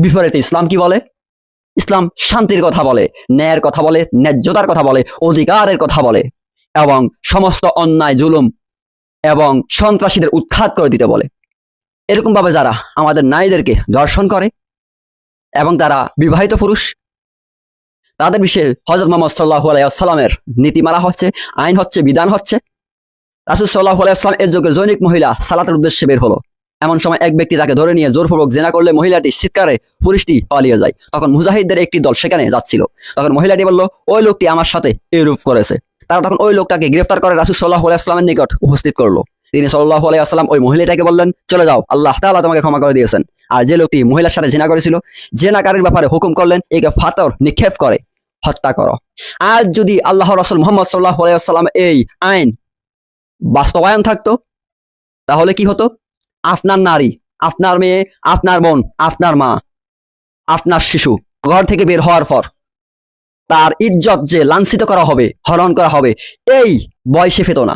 বিপরীতে ইসলাম কি বলে? ইসলাম শান্তির কথা বলে, ন্যায়ের কথা বলে, ন্যায্যতার কথা বলে, অধিকারের কথা বলে এবং সমস্ত অন্যায় জুলুম এবং সন্ত্রাসীদের উৎখাত করে দিতে বলে। এরকম ভাবে যারা আমাদের নারীদেরকে ধর্ষণ করে এবং তারা বিবাহিত পুরুষ, তাদের বিষয়ে হযরত মুহাম্মদ সাল্লাল্লাহু আলাইহি ওয়াসাল্লামের নীতিমালা হচ্ছে, আইন হচ্ছে, বিধান হচ্ছে। রাসূল সাল্লাল্লাহু আলাইহি ওয়াসাল্লাম এর যুগের জনৈক মহিলা সালাতের উদ্দেশ্যে বের হলো। এমন সময় এক ব্যক্তি তাকে ধরে নিয়ে জোরপূর্বক জেনা করলে মহিলাটি চিৎকারে পুরুষটি পালিয়ে যায়। তখন মুজাহিদদের একটি দল সেখানে যাচ্ছিল। তখন মহিলাটি বলল, ওই লোকটি আমার সাথে এরূপ করেছে। তারা তখন ওই লোকটাকে গ্রেফতার করে রাসূল সাল্লাল্লাহু আলাইহি ওয়াসাল্লামের নিকট উপস্থিত করলো। তিনি সাল্লাল্লাহু আলাইহি ওয়াসাল্লাম ওই মহিলাটাকে বললেন, চলে যাও, আল্লাহ তাআলা তোমাকে ক্ষমা করে দিয়েছেন। আর যে লোকটি মহিলার সাথে জিনা করেছিল, জিনাকারীর ব্যাপারে হুকুম করলেন, একে পাথর নিক্ষেপ করে হত্যা করো। আর যদি আল্লাহর রাসূল মুহাম্মদ সাল্লাল্লাহু আলাইহি ওয়াসাল্লাম এই আইন বাস্তবায়ন থাকতো, তাহলে কি হতো? আপনার নারী, আপনার মেয়ে, আপনার বোন, আপনার মা, আপনার শিশু ঘর থেকে বের হওয়ার পর তার ইজ্জত যে লাঞ্ছিত করা হবে, হরণ করা হবে, এই ভয় সে পেত না।